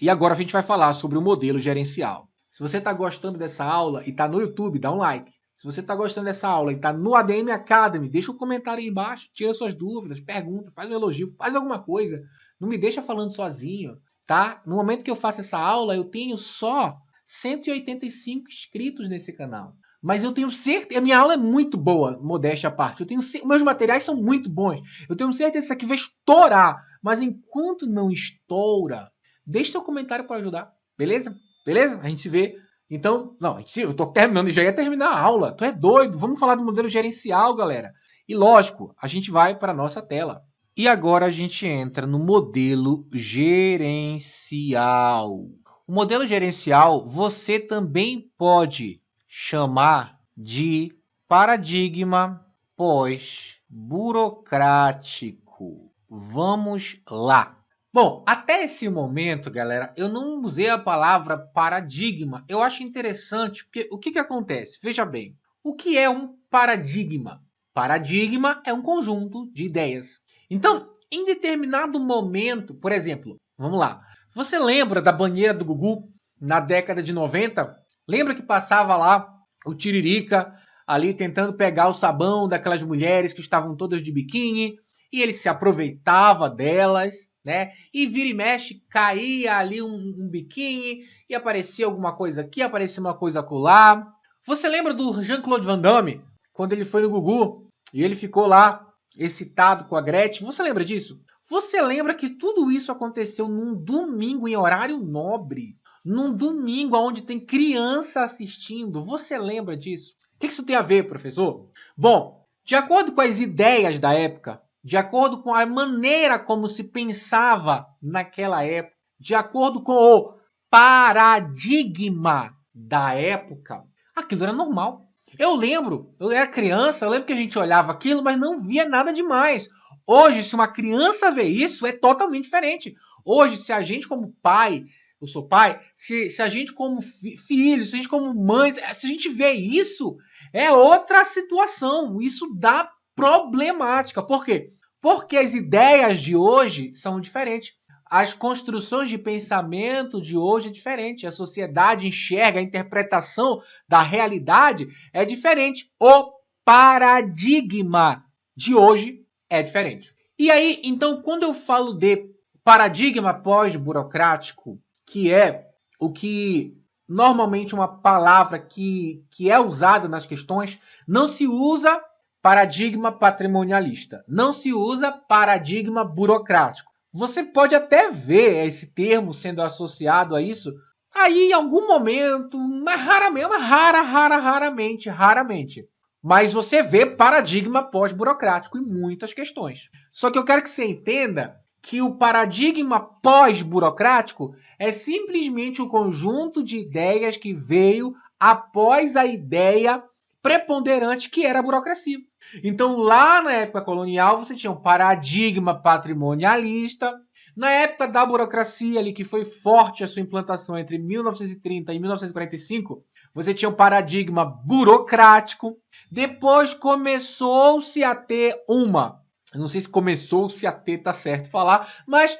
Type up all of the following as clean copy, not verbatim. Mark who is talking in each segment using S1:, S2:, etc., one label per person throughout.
S1: E agora a gente vai falar sobre o modelo gerencial. Se você está gostando dessa aula e está no YouTube, dá um like. Se você está gostando dessa aula e está no ADM Academy, deixa um comentário aí embaixo, tira suas dúvidas, pergunta, faz um elogio, faz alguma coisa. Não me deixa falando sozinho, tá? No momento que eu faço essa aula, eu tenho só 185 inscritos nesse canal. Mas eu tenho certeza, a minha aula é muito boa, modéstia à parte. Meus materiais são muito bons. Eu tenho certeza que isso aqui vai estourar. Mas enquanto não estoura, deixe seu comentário para ajudar. Beleza? Beleza? A gente se vê. Então, não, eu tô terminando, já ia terminar a aula. Tu é doido? Vamos falar do modelo gerencial, galera. E lógico, a gente vai para a nossa tela. E agora a gente entra no modelo gerencial. O modelo gerencial você também pode chamar de paradigma pós-burocrático. Vamos lá. Bom, até esse momento, galera, eu não usei a palavra paradigma. Eu acho interessante, porque o que acontece? Veja bem, o que é um paradigma? Paradigma é um conjunto de ideias. Então, em determinado momento, por exemplo, vamos lá, você lembra da banheira do Gugu na década de 90? Lembra que passava lá o Tiririca ali tentando pegar o sabão daquelas mulheres que estavam todas de biquíni e ele se aproveitava delas, né? E vira e mexe, caía ali um biquíni e aparecia alguma coisa aqui, aparecia uma coisa acolá. Você lembra do Jean-Claude Van Damme, quando ele foi no Gugu e ele ficou lá excitado com a Gretchen? Você lembra disso? Você lembra que tudo isso aconteceu num domingo em horário nobre? Num domingo onde tem criança assistindo? Você lembra disso? O que isso tem a ver, professor? Bom, de acordo com as ideias da época, de acordo com a maneira como se pensava naquela época, de acordo com o paradigma da época, aquilo era normal. Eu lembro, eu era criança, eu lembro que a gente olhava aquilo, mas não via nada demais. Hoje, se uma criança vê isso, é totalmente diferente. Hoje, se a gente como pai, eu sou pai, se a gente como filho, se a gente como mãe, se a gente vê isso, é outra situação. Isso dá problemática. Por quê? Porque as ideias de hoje são diferentes. As construções de pensamento de hoje é diferente. A sociedade enxerga, a interpretação da realidade é diferente. O paradigma de hoje é diferente. E aí, então, quando eu falo de paradigma pós-burocrático, que é o que normalmente uma palavra que é usada nas questões, não se usa paradigma patrimonialista, não se usa paradigma burocrático. Você pode até ver esse termo sendo associado a isso aí em algum momento, mas raramente. Mas você vê paradigma pós-burocrático em muitas questões. Só que eu quero que você entenda que o paradigma pós-burocrático é simplesmente o conjunto de ideias que veio após a ideia preponderante que era a burocracia. Então, lá na época colonial, você tinha um paradigma patrimonialista. Na época da burocracia, ali que foi forte a sua implantação entre 1930 e 1945, você tinha um paradigma burocrático. Depois começou-se a ter eu não sei se começou-se a ter, tá certo falar, mas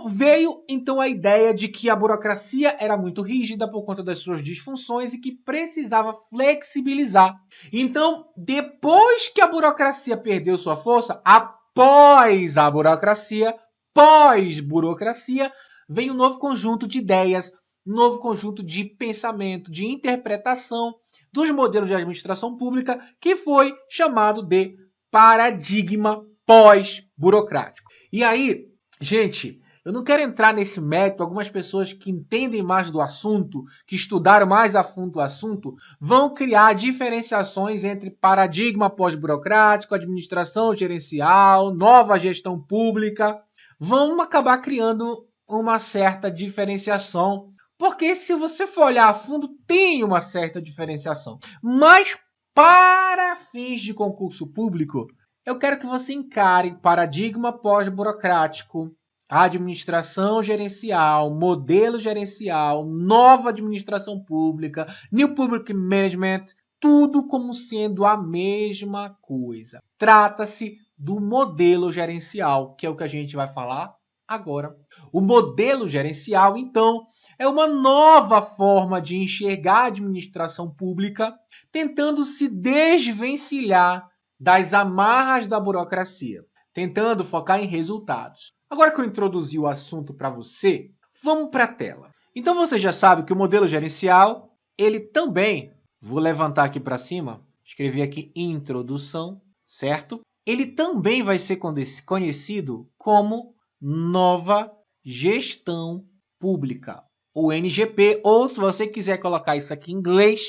S1: veio então a ideia de que a burocracia era muito rígida por conta das suas disfunções e que precisava flexibilizar. Então, depois que a burocracia perdeu sua força, após a burocracia, pós-burocracia, vem um novo conjunto de ideias, um novo conjunto de pensamento, de interpretação dos modelos de administração pública, que foi chamado de paradigma pós-burocrático. E aí, gente, eu não quero entrar nesse método. Algumas pessoas que entendem mais do assunto, que estudaram mais a fundo o assunto, vão criar diferenciações entre paradigma pós-burocrático, administração gerencial, nova gestão pública. Vão acabar criando uma certa diferenciação, porque se você for olhar a fundo, tem uma certa diferenciação. Mas para fins de concurso público, eu quero que você encare paradigma pós-burocrático, administração gerencial, modelo gerencial, nova administração pública, New Public Management, tudo como sendo a mesma coisa. Trata-se do modelo gerencial, que é o que a gente vai falar agora. O modelo gerencial, então, é uma nova forma de enxergar a administração pública, tentando se desvencilhar das amarras da burocracia, tentando focar em resultados. Agora que eu introduzi o assunto para você, vamos para a tela. Então você já sabe que o modelo gerencial, ele também, vou levantar aqui para cima, escrevi aqui introdução, certo? Ele também vai ser conhecido como nova gestão pública, o NGP, ou se você quiser colocar isso aqui em inglês,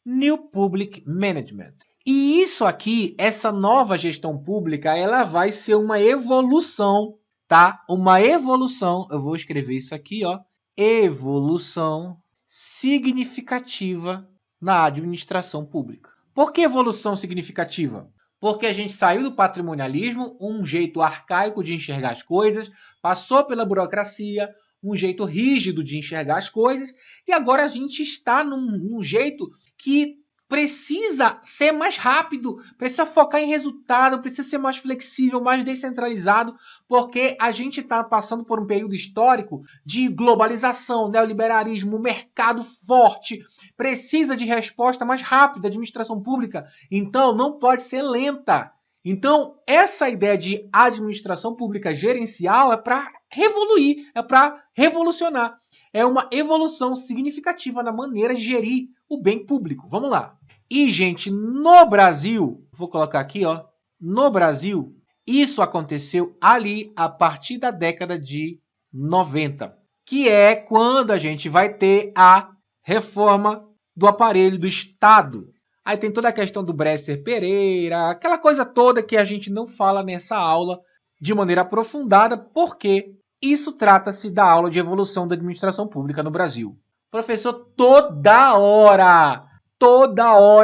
S1: New Public Management. E isso aqui, essa nova gestão pública, ela vai ser uma evolução, tá? Uma evolução, eu vou escrever isso aqui, ó, evolução significativa na administração pública. Por que evolução significativa? Porque a gente saiu do patrimonialismo, um jeito arcaico de enxergar as coisas, passou pela burocracia, um jeito rígido de enxergar as coisas, e agora a gente está num jeito que precisa ser mais rápido, precisa focar em resultado, precisa ser mais flexível, mais descentralizado, porque a gente está passando por um período histórico de globalização, neoliberalismo, mercado forte, precisa de resposta mais rápida, administração pública, então não pode ser lenta. Então, essa ideia de administração pública gerencial é para revoluir, é para revolucionar. É uma evolução significativa na maneira de gerir o bem público. Vamos lá. E, gente, no Brasil, vou colocar aqui, ó, no Brasil, isso aconteceu ali a partir da década de 90, que é quando a gente vai ter a reforma do aparelho do Estado. Aí tem toda a questão do Bresser Pereira, aquela coisa toda que a gente não fala nessa aula de maneira aprofundada, porque isso trata-se da aula de evolução da administração pública no Brasil. Professor, toda hora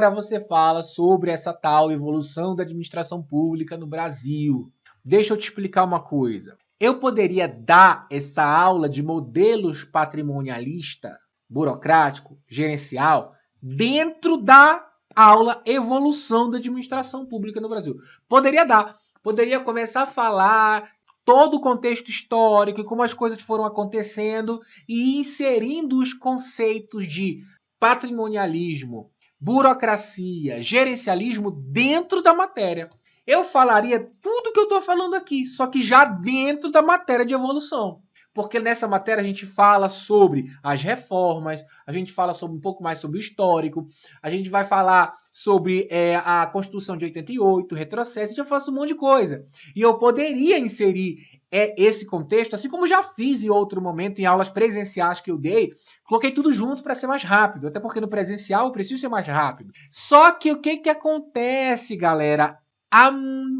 S1: você fala sobre essa tal evolução da administração pública no Brasil. Deixa eu te explicar uma coisa. Eu poderia dar essa aula de modelos patrimonialista, burocrático, gerencial, dentro da aula evolução da administração pública no Brasil. Poderia dar. Poderia começar a falar todo o contexto histórico e como as coisas foram acontecendo e inserindo os conceitos de patrimonialismo, burocracia, gerencialismo dentro da matéria. Eu falaria tudo que eu estou falando aqui, só que já dentro da matéria de evolução. Porque nessa matéria a gente fala sobre as reformas, a gente fala sobre um pouco mais sobre o histórico, a gente vai falar sobre a Constituição de 88, retrocesso, a gente já fala um monte de coisa. E eu poderia inserir esse contexto, assim como já fiz em outro momento, em aulas presenciais que eu dei, coloquei tudo junto para ser mais rápido, até porque no presencial eu preciso ser mais rápido. Só que o que acontece, galera? A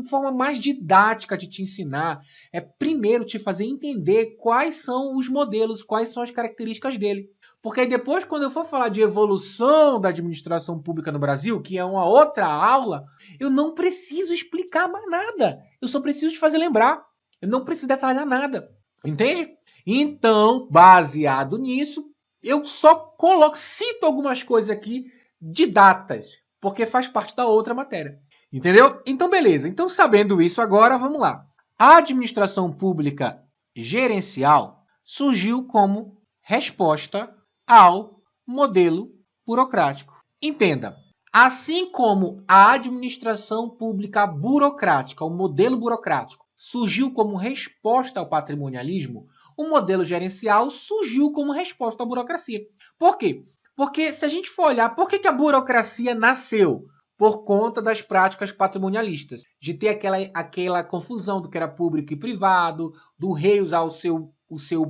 S1: forma mais didática de te ensinar é primeiro te fazer entender quais são os modelos, quais são as características dele. Porque aí depois, quando eu for falar de evolução da administração pública no Brasil, que é uma outra aula, eu não preciso explicar mais nada. Eu só preciso te fazer lembrar. Eu não preciso detalhar nada. Entende? Então, baseado nisso, eu só cito algumas coisas aqui de datas, porque faz parte da outra matéria. Entendeu? Então, beleza. Então, sabendo isso agora, vamos lá. A administração pública gerencial surgiu como resposta ao modelo burocrático. Entenda, assim como a administração pública burocrática, o modelo burocrático, surgiu como resposta ao patrimonialismo, o modelo gerencial surgiu como resposta à burocracia. Por quê? Porque se a gente for olhar, por que a burocracia nasceu? Por conta das práticas patrimonialistas, de ter aquela confusão do que era público e privado, do rei usar o seu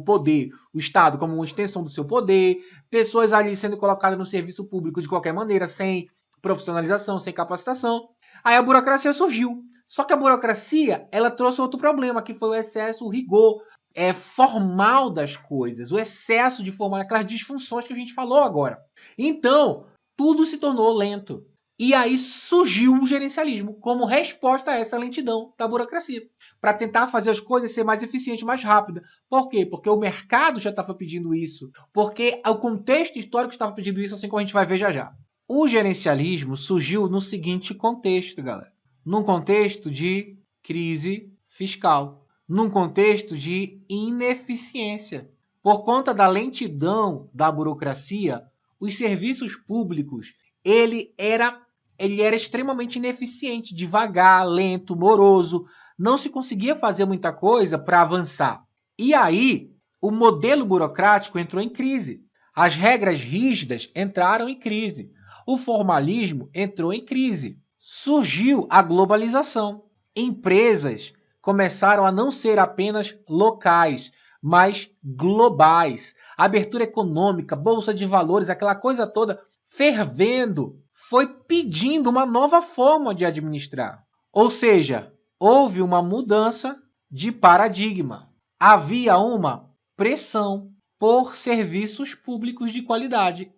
S1: poder, o Estado como uma extensão do seu poder, pessoas ali sendo colocadas no serviço público de qualquer maneira, sem profissionalização, sem capacitação. Aí a burocracia surgiu. Só que a burocracia, ela trouxe outro problema, que foi o excesso, o rigor formal das coisas, o excesso de formar aquelas disfunções que a gente falou agora. Então, tudo se tornou lento. E aí surgiu o gerencialismo como resposta a essa lentidão da burocracia, para tentar fazer as coisas ser mais eficiente, mais rápida. Por quê? Porque o mercado já estava pedindo isso, porque o contexto histórico estava pedindo isso, assim como a gente vai ver já já. O gerencialismo surgiu no seguinte contexto, galera. Num contexto de crise fiscal. num contexto de ineficiência. Por conta da lentidão da burocracia, os serviços públicos, ele era extremamente ineficiente, devagar, lento, moroso, não se conseguia fazer muita coisa para avançar. E aí, o modelo burocrático entrou em crise. As regras rígidas entraram em crise. O formalismo entrou em crise. Surgiu a globalização. Empresas começaram a não ser apenas locais, mas globais. Abertura econômica, bolsa de valores, aquela coisa toda fervendo, foi pedindo uma nova forma de administrar. Ou seja, houve uma mudança de paradigma. Havia uma pressão por serviços públicos de qualidade.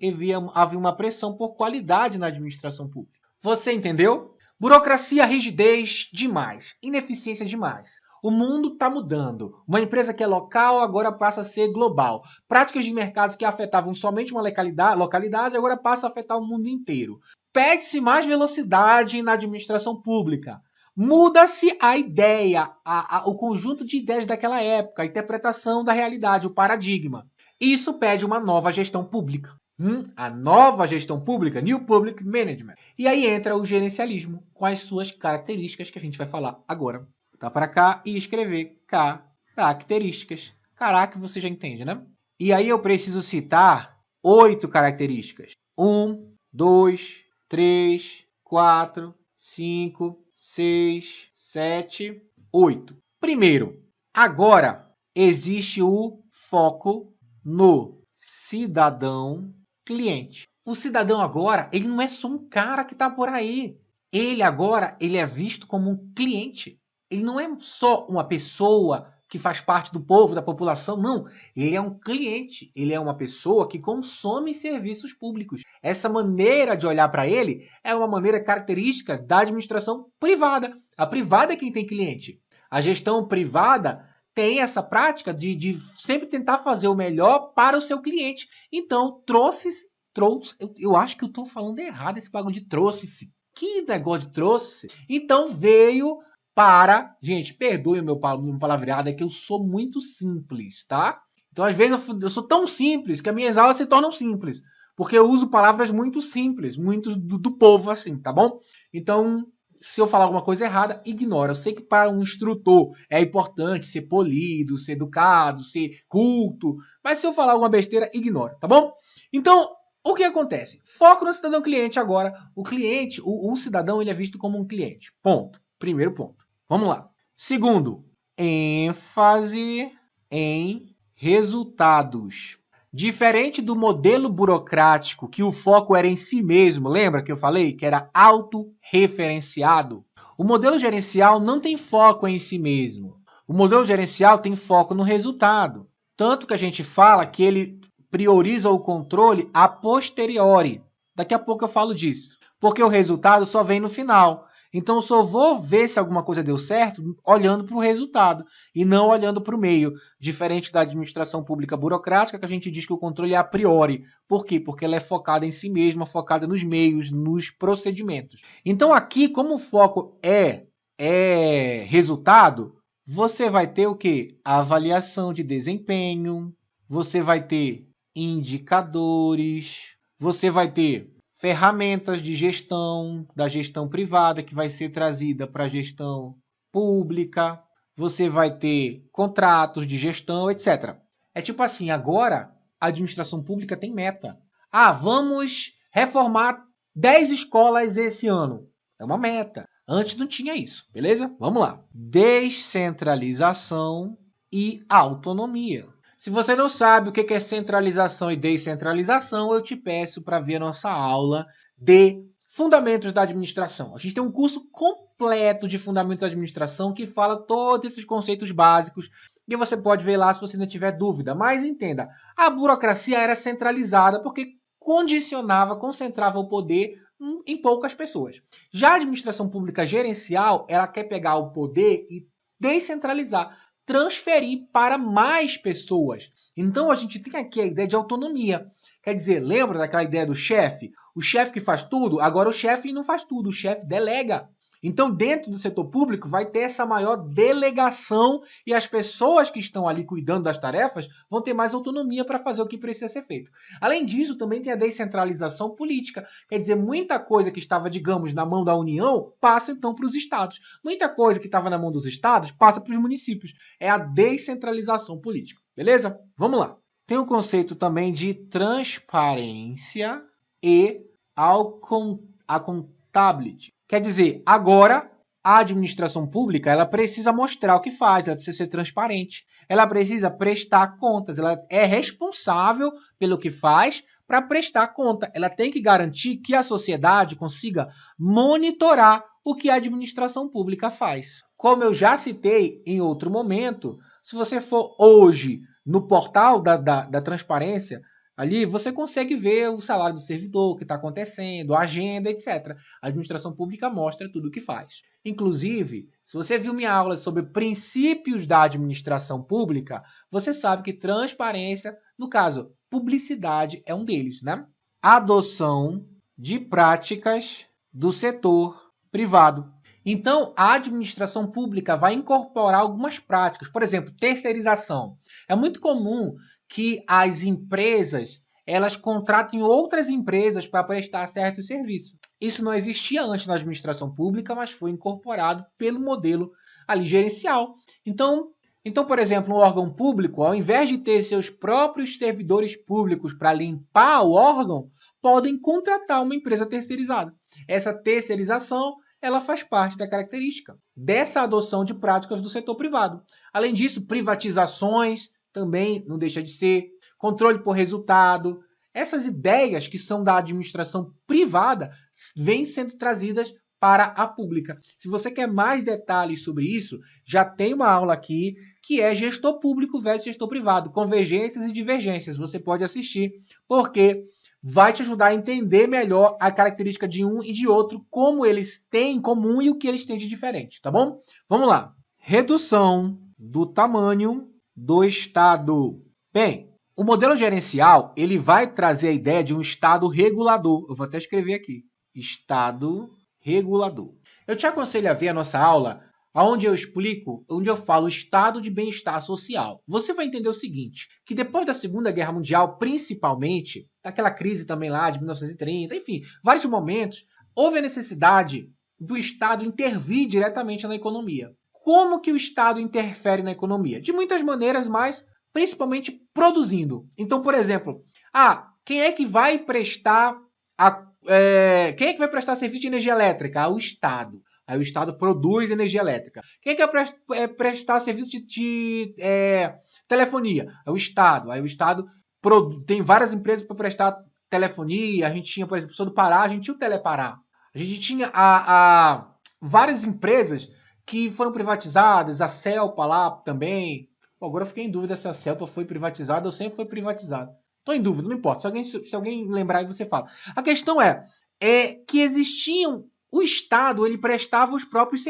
S1: Havia uma pressão por qualidade na administração pública. Você entendeu? Burocracia, rigidez demais, ineficiência demais. O mundo está mudando. Uma empresa que é local agora passa a ser global. Práticas de mercados que afetavam somente uma localidade agora passam a afetar o mundo inteiro. Pede-se mais velocidade na administração pública. Muda-se a ideia, o conjunto de ideias daquela época, a interpretação da realidade, o paradigma. Isso pede uma nova gestão pública. A nova gestão pública, New Public Management. E aí entra o gerencialismo, com as suas características que a gente vai falar agora. Tá para cá e escrever características. Caraca, você já entende, né? E aí eu preciso citar 8 características. 1, 2, 3, 4, 5, 6, 7, 8. Primeiro, agora existe o foco no cidadão cliente. O cidadão agora, ele não é só um cara que está por aí. Ele agora, ele é visto como um cliente. Ele não é só uma pessoa que faz parte do povo, da população, não. Ele é um cliente, ele é uma pessoa que consome serviços públicos. Essa maneira de olhar para ele é uma maneira característica da administração privada. A privada é quem tem cliente. A gestão privada tem essa prática de sempre tentar fazer o melhor para o seu cliente. Então, trouxe, eu acho que eu estou falando errado esse bagulho de trouxe-se. Que negócio de trouxe-se? Então, veio para... Gente, perdoe o meu palavreado, é que eu sou muito simples, tá? Então, às vezes, eu sou tão simples que as minhas aulas se tornam simples. Porque eu uso palavras muito simples, muito do povo assim, tá bom? Então, se eu falar alguma coisa errada, ignora. Eu sei que para um instrutor é importante ser polido, ser educado, ser culto. Mas se eu falar alguma besteira, ignora, tá bom? Então, o que acontece? Foco no cidadão cliente agora. O cliente, o cidadão, ele é visto como um cliente. Ponto. Primeiro ponto. Vamos lá. Segundo, ênfase em resultados. Diferente do modelo burocrático, que o foco era em si mesmo, lembra que eu falei que era autorreferenciado? O modelo gerencial não tem foco em si mesmo. O modelo gerencial tem foco no resultado. Tanto que a gente fala que ele prioriza o controle a posteriori. Daqui a pouco eu falo disso. Porque o resultado só vem no final. Então, eu só vou ver se alguma coisa deu certo olhando para o resultado e não olhando para o meio. Diferente da administração pública burocrática, que a gente diz que o controle é a priori. Por quê? Porque ela é focada em si mesma, focada nos meios, nos procedimentos. Então, aqui, como o foco é resultado, você vai ter o quê? A avaliação de desempenho, você vai ter indicadores, você vai ter ferramentas de gestão, da gestão privada, que vai ser trazida para a gestão pública. Você vai ter contratos de gestão, etc. É tipo assim, agora a administração pública tem meta. Vamos reformar 10 escolas esse ano. É uma meta. Antes não tinha isso, beleza? Vamos lá. Descentralização e autonomia. Se você não sabe o que é centralização e descentralização, eu te peço para ver a nossa aula de Fundamentos da Administração. A gente tem um curso completo de Fundamentos da Administração que fala todos esses conceitos básicos e você pode ver lá se você não tiver dúvida. Mas entenda, a burocracia era centralizada porque concentrava o poder em poucas pessoas. Já a administração pública gerencial, ela quer pegar o poder e descentralizar, transferir para mais pessoas. Então, a gente tem aqui a ideia de autonomia. Quer dizer, lembra daquela ideia do chefe? O chefe que faz tudo, agora o chefe não faz tudo, o chefe delega. Então, dentro do setor público, vai ter essa maior delegação e as pessoas que estão ali cuidando das tarefas vão ter mais autonomia para fazer o que precisa ser feito. Além disso, também tem a descentralização política. Quer dizer, muita coisa que estava, digamos, na mão da União passa então para os estados. Muita coisa que estava na mão dos estados passa para os municípios. É a descentralização política. Beleza? Vamos lá. Tem o conceito também de transparência e accountability. Quer dizer, agora a administração pública ela precisa mostrar o que faz, ela precisa ser transparente, ela precisa prestar contas, ela é responsável pelo que faz para prestar conta. Ela tem que garantir que a sociedade consiga monitorar o que a administração pública faz. Como eu já citei em outro momento, se você for hoje no portal da transparência, ali você consegue ver o salário do servidor, o que está acontecendo, a agenda, etc. A administração pública mostra tudo o que faz. Inclusive, se você viu minha aula sobre princípios da administração pública, você sabe que transparência, no caso, publicidade é um deles, né? Adoção de práticas do setor privado. Então, a administração pública vai incorporar algumas práticas. Por exemplo, terceirização. É muito comum que as empresas elas contratem outras empresas para prestar certos serviços. Isso não existia antes na administração pública, mas foi incorporado pelo modelo ali gerencial. Então, por exemplo, um órgão público, ao invés de ter seus próprios servidores públicos para limpar o órgão, podem contratar uma empresa terceirizada. Essa terceirização ela faz parte da característica dessa adoção de práticas do setor privado. Além disso, privatizações também não deixa de ser, controle por resultado. Essas ideias que são da administração privada vêm sendo trazidas para a pública. Se você quer mais detalhes sobre isso, já tem uma aula aqui que é gestor público versus gestor privado, convergências e divergências. Você pode assistir, porque vai te ajudar a entender melhor a característica de um e de outro, como eles têm em comum e o que eles têm de diferente, tá bom? Vamos lá. Redução do tamanho do Estado. Bem, o modelo gerencial ele vai trazer a ideia de um Estado regulador. Eu vou até escrever aqui. Estado regulador. Eu te aconselho a ver a nossa aula onde eu explico, onde eu falo estado de bem-estar social. Você vai entender o seguinte, que depois da Segunda Guerra Mundial, principalmente, daquela crise também lá de 1930, enfim, vários momentos, houve a necessidade do Estado intervir diretamente na economia. Como que o Estado interfere na economia? De muitas maneiras, mas principalmente produzindo. Então, por exemplo, quem é que vai prestar serviço de energia elétrica? O Estado. Aí o Estado produz energia elétrica. Quem é que vai prestar serviço de telefonia? É o Estado. Aí o Estado tem várias empresas para prestar telefonia. A gente tinha, por exemplo, sou do Pará, a gente tinha o Telepará. A gente tinha várias empresas que foram privatizadas, a Celpa lá também. Bom, agora eu fiquei em dúvida se a Celpa foi privatizada ou sempre foi privatizada. Estou em dúvida, não importa. Se alguém lembrar aí, você fala. A questão é que existiam... O Estado ele prestava os próprios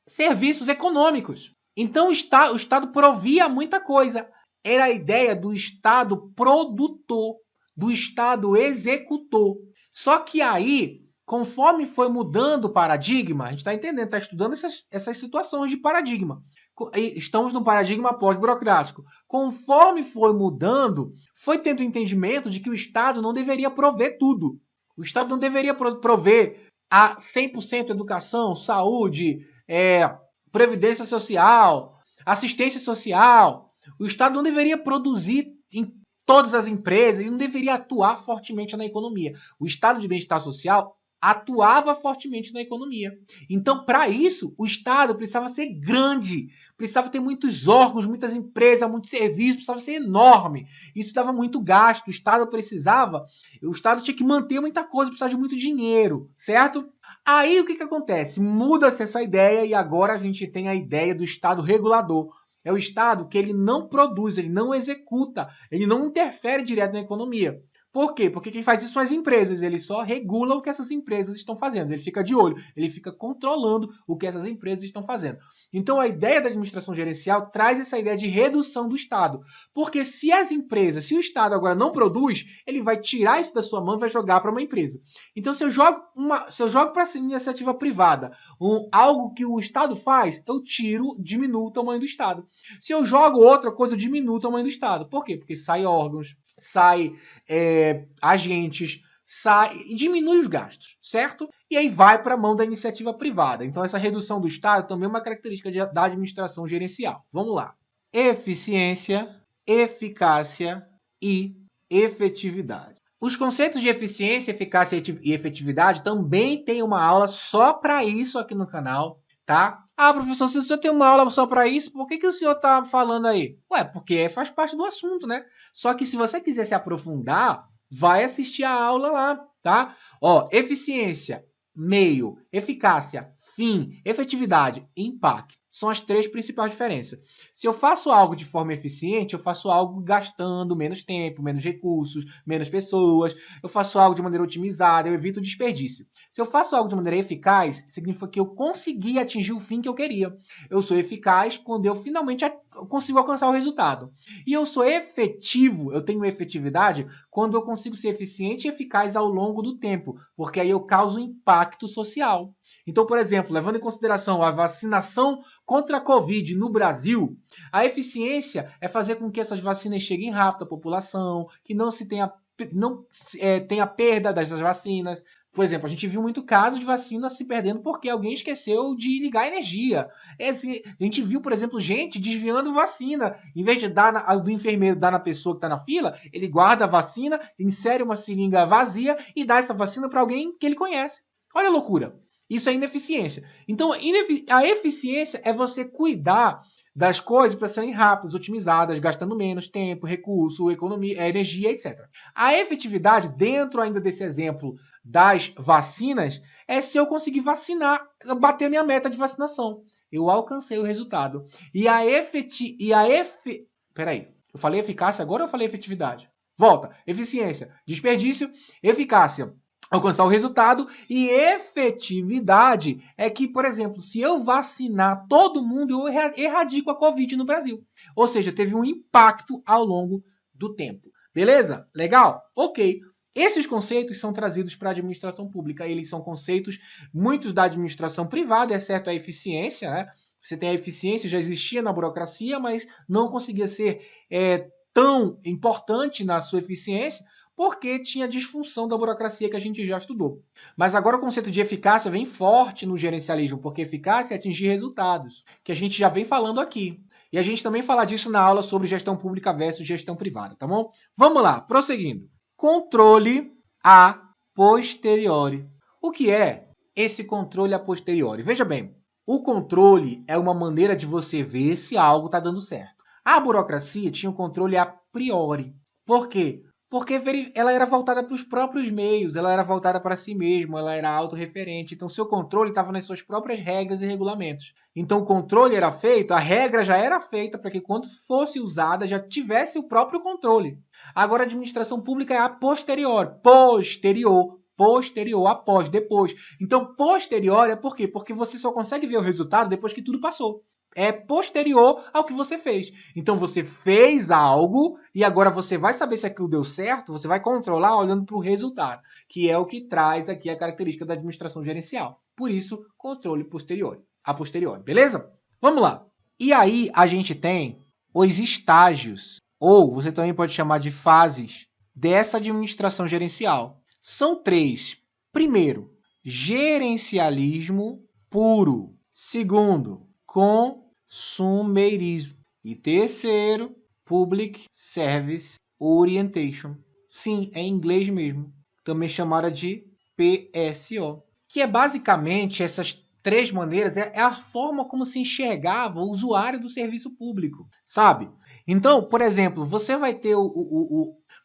S1: serviços econômicos. Então o Estado provia muita coisa. Era a ideia do Estado produtor, do Estado executor. Só que aí, conforme foi mudando o paradigma, a gente está entendendo, está estudando essas situações de paradigma. Estamos num paradigma pós-burocrático. Conforme foi mudando, foi tendo o entendimento de que o Estado não deveria prover tudo. O Estado não deveria prover a 100% educação, saúde, previdência social, assistência social. O Estado não deveria produzir em todas as empresas, ele não deveria atuar fortemente na economia. O Estado de bem-estar social atuava fortemente na economia. Então, para isso, o Estado precisava ser grande, precisava ter muitos órgãos, muitas empresas, muitos serviços, precisava ser enorme. Isso dava muito gasto, o Estado tinha que manter muita coisa, precisava de muito dinheiro, certo? Aí, o que acontece? Muda-se essa ideia e agora a gente tem a ideia do Estado regulador. É o Estado que ele não produz, ele não executa, ele não interfere direto na economia. Por quê? Porque quem faz isso são as empresas, ele só regula o que essas empresas estão fazendo, ele fica de olho, ele fica controlando o que essas empresas estão fazendo. Então a ideia da administração gerencial traz essa ideia de redução do Estado, porque se as empresas, se o Estado agora não produz, ele vai tirar isso da sua mão e vai jogar para uma empresa. Então se eu jogo para a iniciativa privada algo que o Estado faz, eu tiro, diminuo o tamanho do Estado. Se eu jogo outra coisa, eu diminuo o tamanho do Estado. Por quê? Porque sai órgãos, sai agentes, sai e diminui os gastos, certo? E aí vai para a mão da iniciativa privada. Então essa redução do Estado também é uma característica da administração gerencial. Vamos lá. Eficiência, eficácia e efetividade. Os conceitos de eficiência, eficácia e efetividade também tem uma aula só para isso aqui no canal, tá? Ah, professor, se o senhor tem uma aula só para isso, por que o senhor tá falando aí? Ué, porque faz parte do assunto, né? Só que se você quiser se aprofundar, vai assistir a aula lá, tá? Ó, eficiência, meio, eficácia, fim, efetividade, impacto. São as três principais diferenças. Se eu faço algo de forma eficiente, eu faço algo gastando menos tempo, menos recursos, menos pessoas. Eu faço algo de maneira otimizada, eu evito desperdício. Se eu faço algo de maneira eficaz, significa que eu consegui atingir o fim que eu queria. Eu sou eficaz quando eu finalmente consigo alcançar o resultado. E eu sou efetivo, eu tenho efetividade, quando eu consigo ser eficiente e eficaz ao longo do tempo, porque aí eu causo impacto social. Então, por exemplo, levando em consideração a vacinação contra a Covid no Brasil, a eficiência é fazer com que essas vacinas cheguem rápido à população, que não se tenha tenha perda das vacinas. Por exemplo, a gente viu muito caso de vacina se perdendo porque alguém esqueceu de ligar a energia. A gente viu, por exemplo, gente desviando vacina. Em vez de dar do enfermeiro dar na pessoa que está na fila, ele guarda a vacina, insere uma seringa vazia e dá essa vacina para alguém que ele conhece. Olha a loucura. Isso é ineficiência. Então, a eficiência é você cuidar das coisas para serem rápidas, otimizadas, gastando menos tempo, recurso, economia, energia, etc. A efetividade, dentro ainda desse exemplo das vacinas, é se eu conseguir vacinar, bater minha meta de vacinação. Eu alcancei o resultado. Peraí, eu falei eficácia agora ou eu falei efetividade? Volta. Eficiência, desperdício, eficácia, alcançar o resultado, e efetividade é que, por exemplo, se eu vacinar todo mundo, eu erradico a Covid no Brasil. Ou seja, teve um impacto ao longo do tempo. Beleza? Legal? Ok. Esses conceitos são trazidos para a administração pública. Eles são conceitos, muitos da administração privada, exceto a eficiência, né? Você tem a eficiência, já existia na burocracia, mas não conseguia ser tão importante na sua eficiência, porque tinha disfunção da burocracia que a gente já estudou. Mas agora o conceito de eficácia vem forte no gerencialismo, porque eficácia é atingir resultados, que a gente já vem falando aqui. E a gente também fala disso na aula sobre gestão pública versus gestão privada, tá bom? Vamos lá, prosseguindo. Controle a posteriori. O que é esse controle a posteriori? Veja bem, o controle é uma maneira de você ver se algo está dando certo. A burocracia tinha o controle a priori. Por quê? Porque ela era voltada para os próprios meios, ela era voltada para si mesma, ela era autorreferente. Então, seu controle estava nas suas próprias regras e regulamentos. Então, o controle era feito, a regra já era feita para que, quando fosse usada, já tivesse o próprio controle. Agora, a administração pública é a posterior, após, depois. Então, posterior é por quê? Porque você só consegue ver o resultado depois que tudo passou. É posterior ao que você fez. Então você fez algo e agora você vai saber se aquilo deu certo, você vai controlar olhando para o resultado, que é o que traz aqui a característica da administração gerencial. Por isso, controle posterior, a posteriori, beleza? Vamos lá. E aí a gente tem os estágios, ou você também pode chamar de fases, dessa administração gerencial. São 3. Primeiro, gerencialismo puro. Segundo, consumerismo. E terceiro, Public Service Orientation. Sim, é em inglês mesmo. Também chamada de PSO. Que é basicamente essas 3 maneiras, é a forma como se enxergava o usuário do serviço público, sabe? Então, por exemplo, você vai ter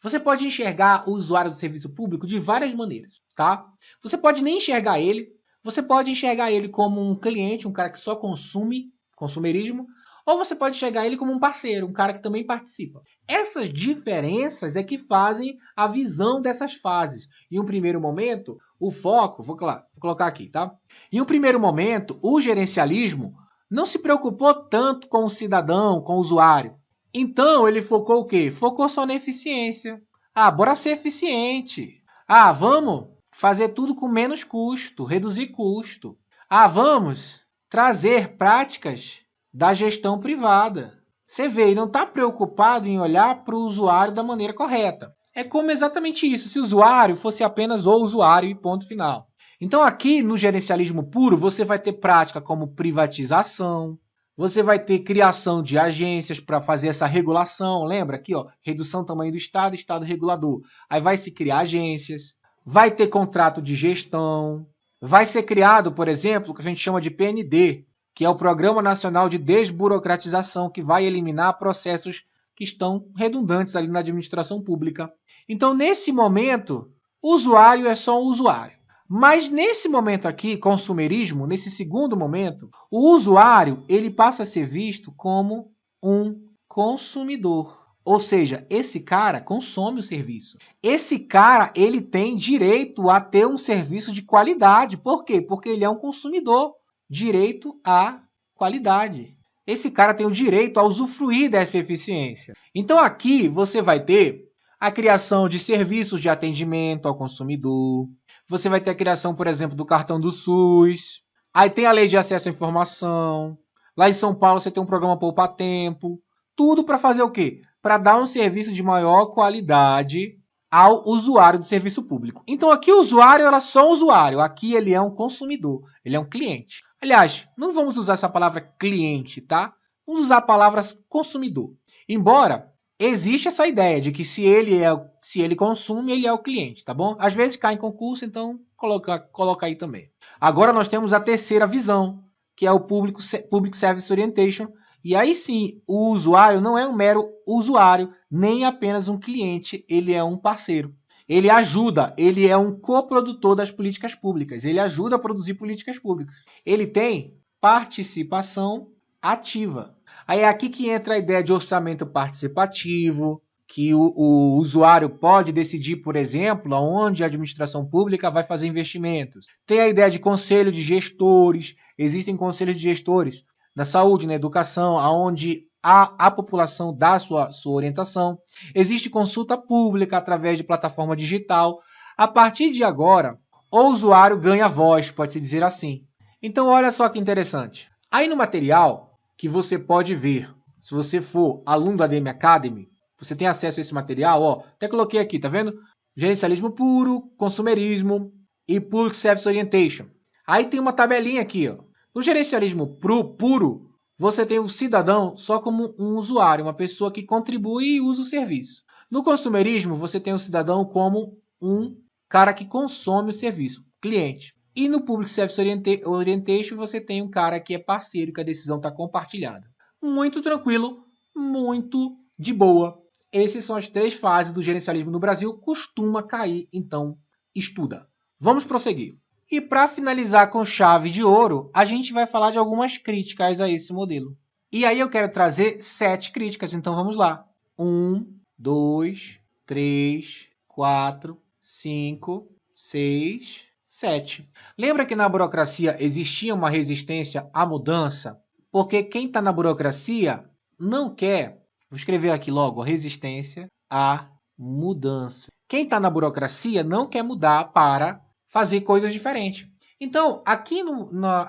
S1: você pode enxergar o usuário do serviço público de várias maneiras, tá? Você pode nem enxergar ele, você pode enxergar ele como um cliente, um cara que só consome, consumerismo, Ou você pode enxergar ele como um parceiro, um cara que também participa. Essas diferenças é que fazem a visão dessas fases. Em um primeiro momento, o foco, vou colocar aqui, tá? Em um primeiro momento, o gerencialismo não se preocupou tanto com o cidadão, com o usuário. Então, ele focou o quê? Focou só na eficiência. Ah, bora ser eficiente. Ah, vamos fazer tudo com menos custo, reduzir custo. Ah, vamos trazer práticas da gestão privada. Você vê, ele não está preocupado em olhar para o usuário da maneira correta. É como exatamente isso, se o usuário fosse apenas o usuário e ponto final. Então aqui no gerencialismo puro, você vai ter prática como privatização, você vai ter criação de agências para fazer essa regulação. Lembra aqui, ó, redução do tamanho do Estado, Estado regulador. Aí vai se criar agências, vai ter contrato de gestão, vai ser criado, por exemplo, o que a gente chama de PND, que é o Programa Nacional de Desburocratização, que vai eliminar processos que estão redundantes ali na administração pública. Então, nesse momento, o usuário é só um usuário. Mas nesse momento aqui, consumerismo, nesse segundo momento, o usuário ele passa a ser visto como um consumidor. Ou seja, esse cara consome o serviço. Esse cara ele tem direito a ter um serviço de qualidade. Por quê? Porque ele é um consumidor. Direito à qualidade. Esse cara tem o direito a usufruir dessa eficiência. Então aqui você vai ter a criação de serviços de atendimento ao consumidor. Você vai ter a criação, por exemplo, do cartão do SUS. Aí tem a lei de acesso à informação. Lá em São Paulo você tem um programa Poupa Tempo. Tudo para fazer o quê? Para dar um serviço de maior qualidade ao usuário do serviço público. Então aqui o usuário era só um usuário. Aqui ele é um consumidor. Ele é um cliente. Aliás, não vamos usar essa palavra cliente, tá? Vamos usar a palavra consumidor. Embora existe essa ideia de que se ele consome, ele é o cliente, tá bom? Às vezes cai em concurso, então coloca aí também. Agora nós temos a terceira visão, que é o Public Service Orientation. E aí sim, o usuário não é um mero usuário, nem apenas um cliente, ele é um parceiro. Ele ajuda, ele é um coprodutor das políticas públicas, ele ajuda a produzir políticas públicas. Ele tem participação ativa. Aí é aqui que entra a ideia de orçamento participativo, que o usuário pode decidir, por exemplo, aonde a administração pública vai fazer investimentos. Tem a ideia de conselho de gestores, existem conselhos de gestores na saúde, na educação, onde a população dá sua orientação. Existe consulta pública através de plataforma digital. A partir de agora, o usuário ganha voz, pode-se dizer assim. Então, olha só que interessante. Aí no material que você pode ver, se você for aluno da ADM Academy, você tem acesso a esse material, ó, até coloquei aqui, tá vendo? Gerencialismo puro, consumerismo e Public Service Orientation. Aí tem uma tabelinha aqui, ó. No gerencialismo puro, você tem o cidadão só como um usuário, uma pessoa que contribui e usa o serviço. No consumerismo, você tem o cidadão como um cara que consome o serviço, cliente. E no Public Service Orientation, você tem um cara que é parceiro, que a decisão está compartilhada. Muito tranquilo, muito de boa. Essas são as 3 fases do gerencialismo no Brasil. Costuma cair, então estuda. Vamos prosseguir. E para finalizar com chave de ouro, a gente vai falar de algumas críticas a esse modelo. E aí eu quero trazer 7 críticas, então vamos lá. 1, 2, 3, 4, 5, 6, 7. Lembra que na burocracia existia uma resistência à mudança? Porque quem está na burocracia não quer, vou escrever aqui logo, resistência à mudança. Quem está na burocracia não quer mudar para fazer coisas diferentes. Então, aqui,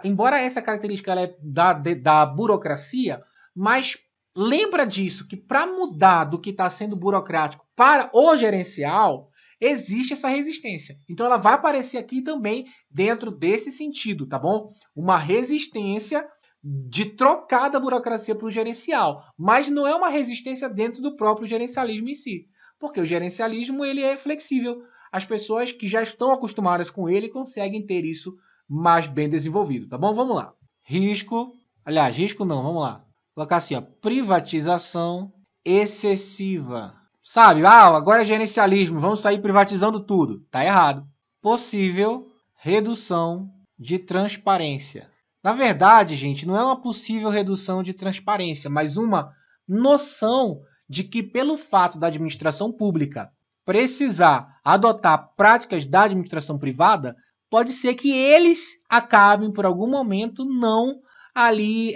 S1: embora essa característica ela é da burocracia, mas lembra disso, que para mudar do que está sendo burocrático para o gerencial, existe essa resistência. Então, ela vai aparecer aqui também dentro desse sentido, tá bom? Uma resistência de trocar da burocracia para o gerencial, mas não é uma resistência dentro do próprio gerencialismo em si, porque o gerencialismo ele é flexível. As pessoas que já estão acostumadas com ele conseguem ter isso mais bem desenvolvido, tá bom? Vamos lá. Risco não, vamos lá. Vou colocar assim, ó, privatização excessiva. Sabe, agora é gerencialismo, vamos sair privatizando tudo. Tá errado. Possível redução de transparência. Na verdade, gente, não é uma possível redução de transparência, mas uma noção de que, pelo fato da administração pública precisar adotar práticas da administração privada, pode ser que eles acabem, por algum momento, não ali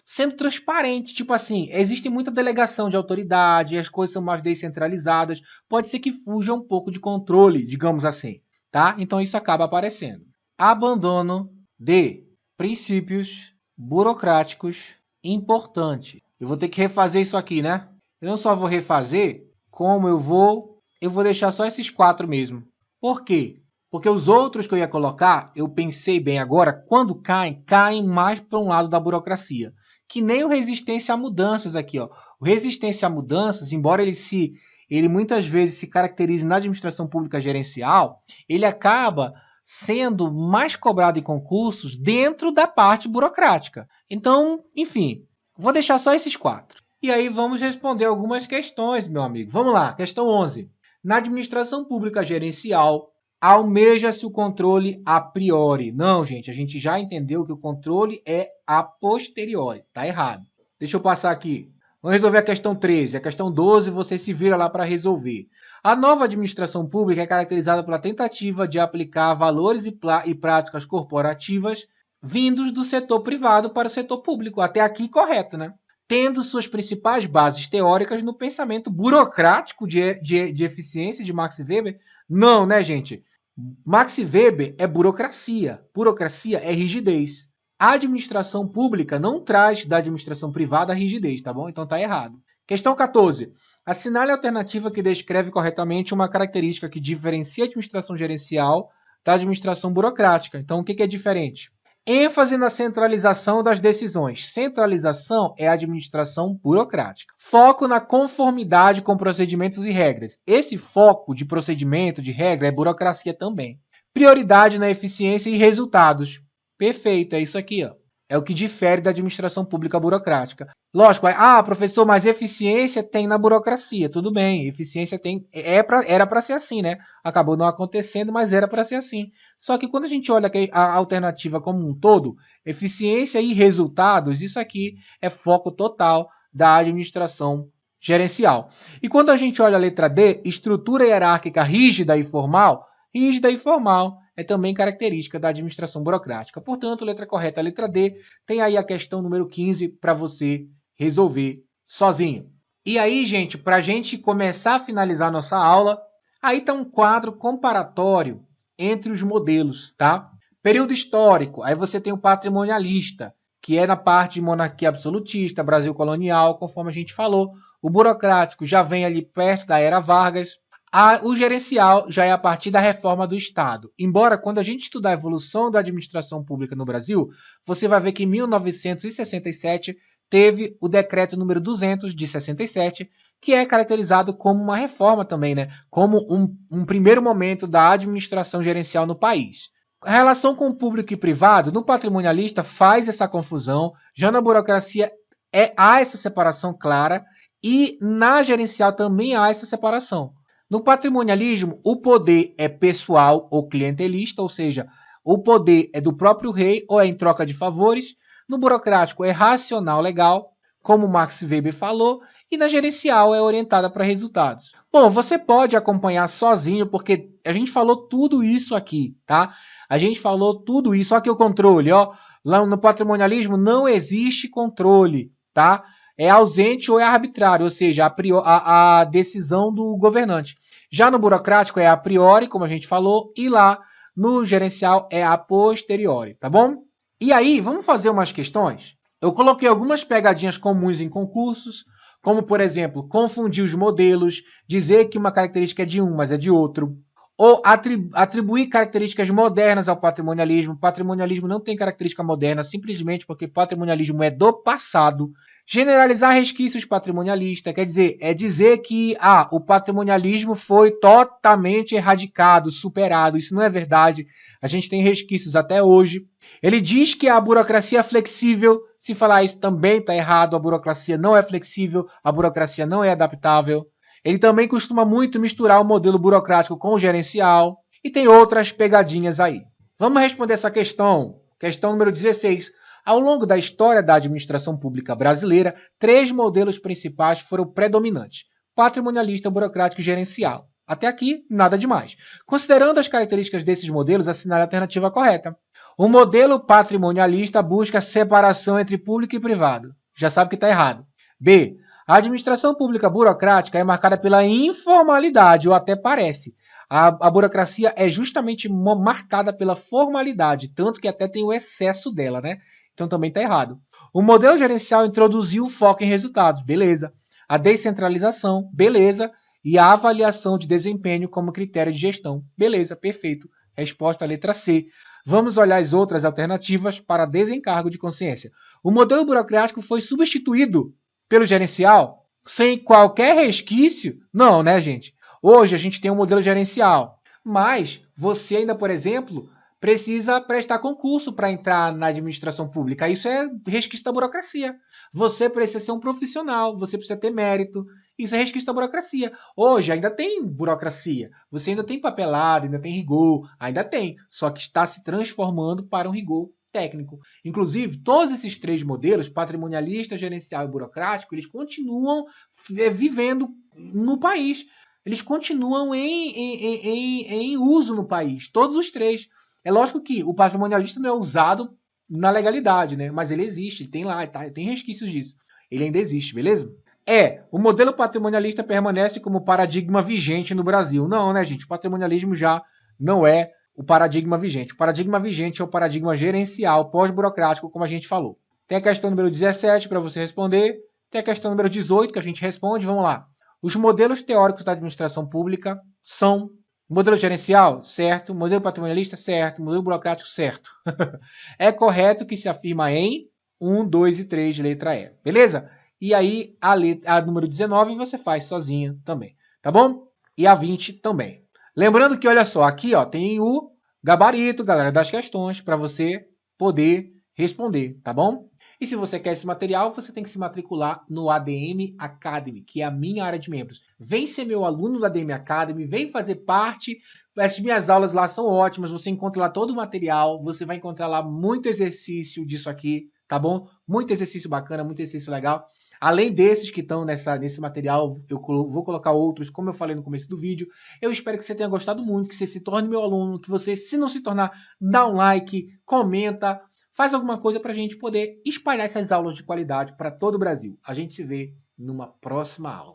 S1: sendo transparente. Tipo assim, existe muita delegação de autoridade, as coisas são mais descentralizadas, pode ser que fuja um pouco de controle, digamos assim, tá? Então isso acaba aparecendo. Abandono de princípios burocráticos importante. Eu vou ter que refazer isso aqui, né? Eu não só vou refazer, como eu vou deixar só esses 4 mesmo. Por quê? Porque os outros que eu ia colocar, eu pensei bem agora, quando caem mais para um lado da burocracia. Que nem o resistência a mudanças aqui, ó. O resistência a mudanças, embora ele muitas vezes se caracterize na administração pública gerencial, ele acaba sendo mais cobrado em concursos dentro da parte burocrática. Então, enfim, vou deixar só esses 4. E aí vamos responder algumas questões, meu amigo. Vamos lá, questão 11. Na administração pública gerencial, almeja-se o controle a priori. Não, gente, a gente já entendeu que o controle é a posteriori. Tá errado. Deixa eu passar aqui. Vamos resolver a questão 13. A questão 12 você se vira lá para resolver. A nova administração pública é caracterizada pela tentativa de aplicar valores e práticas corporativas vindos do setor privado para o setor público. Até aqui, correto, né? Tendo suas principais bases teóricas no pensamento burocrático de eficiência de Max Weber. Não, né, gente? Max Weber é burocracia. Burocracia é rigidez. A administração pública não traz da administração privada a rigidez, tá bom? Então tá errado. Questão 14. Assinale a alternativa que descreve corretamente uma característica que diferencia a administração gerencial da administração burocrática. Então, o que é diferente? ênfase na centralização das decisões. Centralização é a administração burocrática. Foco na conformidade com procedimentos e regras. Esse foco de procedimento, de regra, é burocracia também. Prioridade na eficiência e resultados. Perfeito, é isso aqui, ó. É o que difere da administração pública burocrática. Lógico, professor, mas eficiência tem na burocracia. Tudo bem, eficiência tem. Era para ser assim, né? Acabou não acontecendo, mas era para ser assim. Só que quando a gente olha a alternativa como um todo, eficiência e resultados, isso aqui é foco total da administração gerencial. E quando a gente olha a letra D, estrutura hierárquica rígida e formal é também característica da administração burocrática. Portanto, letra correta, a letra D. Tem aí a questão número 15 para você resolver sozinho. E aí, gente, para a gente começar a finalizar a nossa aula, aí está um quadro comparatório entre os modelos, tá? Período histórico, aí você tem o patrimonialista, que é na parte de monarquia absolutista, Brasil colonial, conforme a gente falou. O burocrático já vem ali perto da era Vargas. O gerencial já é a partir da reforma do Estado. Embora, quando a gente estudar a evolução da administração pública no Brasil, você vai ver que em 1967 teve o decreto número 200 de 67, que é caracterizado como uma reforma também, né? Como um primeiro momento da administração gerencial no país. A relação com o público e privado, no patrimonialista, faz essa confusão. Já na burocracia, há essa separação clara. E na gerencial também há essa separação. No patrimonialismo, o poder é pessoal ou clientelista, ou seja, o poder é do próprio rei ou é em troca de favores. No burocrático é racional legal, como Max Weber falou, e na gerencial é orientada para resultados. Bom, você pode acompanhar sozinho, porque a gente falou tudo isso aqui, tá? A gente falou tudo isso, aqui o controle, ó. Lá no patrimonialismo não existe controle, tá? É ausente ou é arbitrário, ou seja, a decisão do governante. Já no burocrático é a priori, como a gente falou, e lá no gerencial é a posteriori, tá bom? E aí, vamos fazer umas questões? Eu coloquei algumas pegadinhas comuns em concursos, como, por exemplo, confundir os modelos, dizer que uma característica é de um, mas é de outro. Ou atribuir características modernas ao patrimonialismo. Patrimonialismo não tem característica moderna, simplesmente porque patrimonialismo é do passado. Generalizar resquícios patrimonialistas, quer dizer, é dizer que o patrimonialismo foi totalmente erradicado, superado. Isso não é verdade. A gente tem resquícios até hoje. Ele diz que a burocracia é flexível. Se falar isso também está errado. A burocracia não é flexível, a burocracia não é adaptável. Ele também costuma muito misturar o modelo burocrático com o gerencial. E tem outras pegadinhas aí. Vamos responder essa questão. Questão número 16. Ao longo da história da administração pública brasileira, 3 modelos principais foram predominantes: patrimonialista, burocrático e gerencial. Até aqui, nada demais. Considerando as características desses modelos, assinale a alternativa correta. O modelo patrimonialista busca a separação entre público e privado. Já sabe que está errado. B. A administração pública burocrática é marcada pela informalidade, ou até parece. A burocracia é justamente marcada pela formalidade, tanto que até tem o excesso dela, né? Então também está errado. O modelo gerencial introduziu o foco em resultados, beleza. A descentralização, beleza. E a avaliação de desempenho como critério de gestão, beleza, perfeito. Resposta letra C. Vamos olhar as outras alternativas para desencargo de consciência. O modelo burocrático foi substituído pelo gerencial sem qualquer resquício? Não, né, gente? Hoje a gente tem um modelo gerencial, mas você ainda, por exemplo, precisa prestar concurso para entrar na administração pública. Isso é resquício da burocracia. Você precisa ser um profissional, você precisa ter mérito. Isso é resquício da burocracia. Hoje ainda tem burocracia. Você ainda tem papelada, ainda tem rigor, ainda tem. Só que está se transformando para um rigor técnico. Inclusive, todos esses 3 modelos, patrimonialista, gerencial e burocrático, eles continuam vivendo no país. Eles continuam em uso no país. Todos os 3. É lógico que o patrimonialista não é usado na legalidade, né? Mas ele existe, ele tem lá, tá? Tem resquícios disso. Ele ainda existe, beleza? O modelo patrimonialista permanece como paradigma vigente no Brasil. Não, né, gente? O patrimonialismo já não é o paradigma vigente. O paradigma vigente é o paradigma gerencial, pós-burocrático, como a gente falou. Tem a questão número 17 para você responder. Tem a questão número 18 que a gente responde. Vamos lá. Os modelos teóricos da administração pública são modelo gerencial? Certo. Modelo patrimonialista? Certo. Modelo burocrático? Certo. É correto que se afirma em 1, 2 e 3, letra E. Beleza? E aí, a número 19 você faz sozinha também, tá bom? E a 20 também. Lembrando que, olha só, aqui ó, tem o gabarito, galera, das questões para você poder responder, tá bom? E se você quer esse material, você tem que se matricular no ADM Academy, que é a minha área de membros. Vem ser meu aluno do ADM Academy, vem fazer parte. As minhas aulas lá são ótimas, você encontra lá todo o material, você vai encontrar lá muito exercício disso aqui, tá bom? Muito exercício bacana, muito exercício legal. Além desses que estão nesse material, eu vou colocar outros, como eu falei no começo do vídeo. Eu espero que você tenha gostado muito, que você se torne meu aluno, que você, se não se tornar, dá um like, comenta, faz alguma coisa para a gente poder espalhar essas aulas de qualidade para todo o Brasil. A gente se vê numa próxima aula.